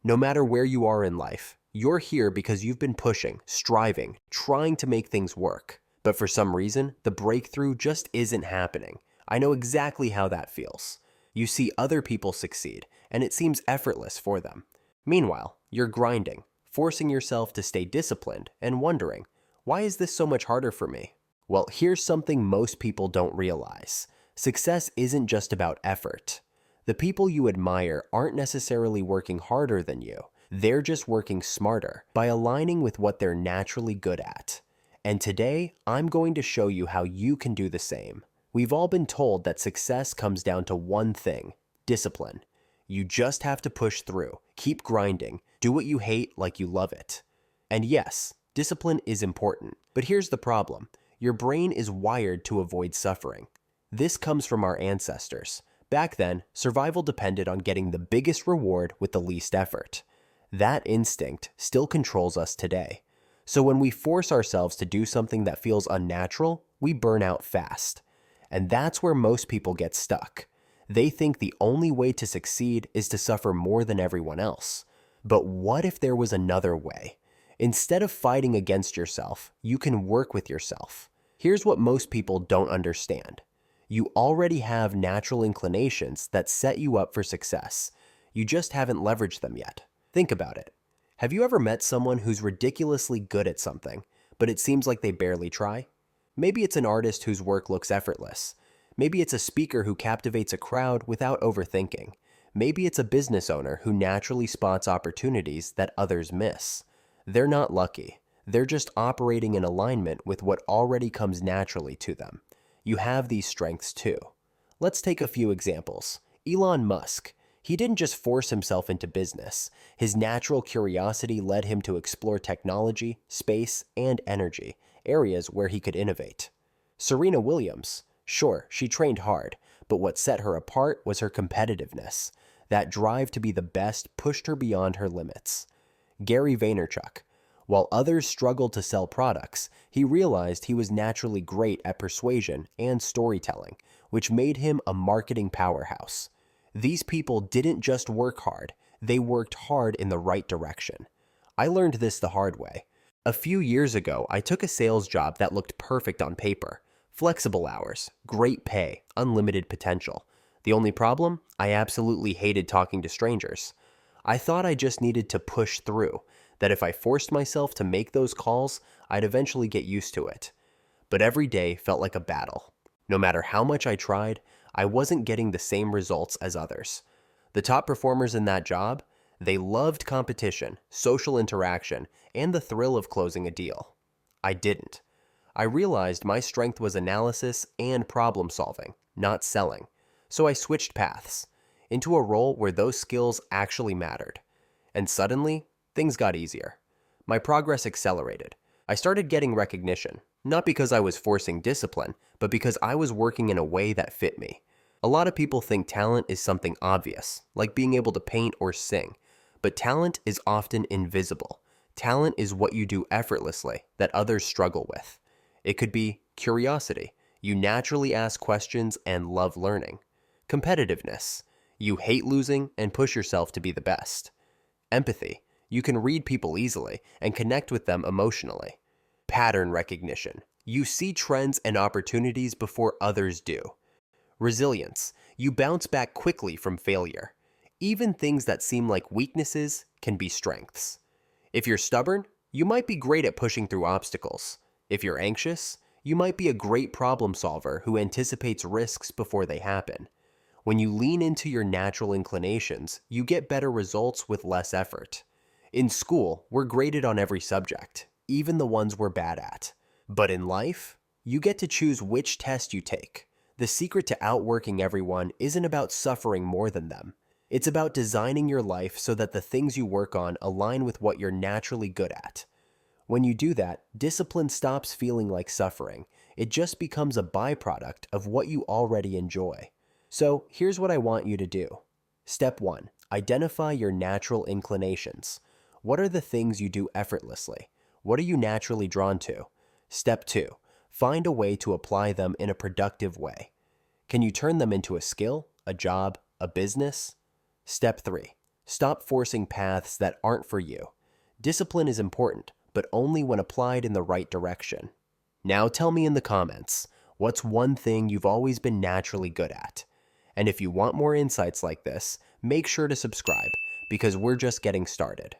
No matter where you are in life, you're here because you've been pushing, striving, trying to make things work. But for some reason, the breakthrough just isn't happening. I know exactly how that feels. You see other people succeed, and it seems effortless for them. Meanwhile, you're grinding, forcing yourself to stay disciplined, and wondering, why is this so much harder for me? Well, here's something most people don't realize. Success isn't just about effort. The people you admire aren't necessarily working harder than you. They're just working smarter by aligning with what they're naturally good at. And today, I'm going to show you how you can do the same. We've all been told that success comes down to one thing: discipline. You just have to push through, keep grinding, do what you hate like you love it. And yes, discipline is important, but here's the problem. Your brain is wired to avoid suffering. This comes from our ancestors. Back then, survival depended on getting the biggest reward with the least effort. That instinct still controls us today. So when we force ourselves to do something that feels unnatural, we burn out fast. And that's where most people get stuck. They think the only way to succeed is to suffer more than everyone else. But what if there was another way? Instead of fighting against yourself, you can work with yourself. Here's what most people don't understand. You already have natural inclinations that set you up for success. You just haven't leveraged them yet. Think about it. Have you ever met someone who's ridiculously good at something, but it seems like they barely try? Maybe it's an artist whose work looks effortless. Maybe it's a speaker who captivates a crowd without overthinking. Maybe it's a business owner who naturally spots opportunities that others miss. They're not lucky. They're just operating in alignment with what already comes naturally to them. You have these strengths too. Let's take a few examples. Elon Musk. He didn't just force himself into business. His natural curiosity led him to explore technology, space, and energy, areas where he could innovate. Serena Williams. Sure, she trained hard, but what set her apart was her competitiveness. That drive to be the best pushed her beyond her limits. Gary Vaynerchuk. While others struggled to sell products, he realized he was naturally great at persuasion and storytelling, which made him a marketing powerhouse. These people didn't just work hard, they worked hard in the right direction. I learned this the hard way. A few years ago, I took a sales job that looked perfect on paper. Flexible hours, great pay, unlimited potential. The only problem? I absolutely hated talking to strangers. I thought I just needed to push through, that if I forced myself to make those calls, I'd eventually get used to it. But every day felt like a battle. No matter how much I tried, I wasn't getting the same results as others. The top performers in that job, they loved competition, social interaction, and the thrill of closing a deal. I didn't. I realized my strength was analysis and problem solving, not selling. So I switched paths into a role where those skills actually mattered. And suddenly, things got easier. My progress accelerated. I started getting recognition, not because I was forcing discipline, but because I was working in a way that fit me. A lot of people think talent is something obvious, like being able to paint or sing, but talent is often invisible. Talent is what you do effortlessly that others struggle with. It could be curiosity. You naturally ask questions and love learning. Competitiveness. You hate losing and push yourself to be the best. Empathy. You can read people easily and connect with them emotionally. Pattern recognition. You see trends and opportunities before others do. Resilience. You bounce back quickly from failure. Even things that seem like weaknesses can be strengths. If you're stubborn, you might be great at pushing through obstacles. If you're anxious, you might be a great problem solver who anticipates risks before they happen. When you lean into your natural inclinations, you get better results with less effort. In school, we're graded on every subject, even the ones we're bad at. But in life, you get to choose which test you take. The secret to outworking everyone isn't about suffering more than them. It's about designing your life so that the things you work on align with what you're naturally good at. When you do that, discipline stops feeling like suffering. It just becomes a byproduct of what you already enjoy. So here's what I want you to do. Step 1. Identify your natural inclinations. What are the things you do effortlessly? What are you naturally drawn to? Step 2. Find a way to apply them in a productive way. Can you turn them into a skill, a job, a business? Step 3. Stop forcing paths that aren't for you. Discipline is important, but only when applied in the right direction. Now tell me in the comments, what's one thing you've always been naturally good at? And if you want more insights like this, make sure to subscribe, because we're just getting started.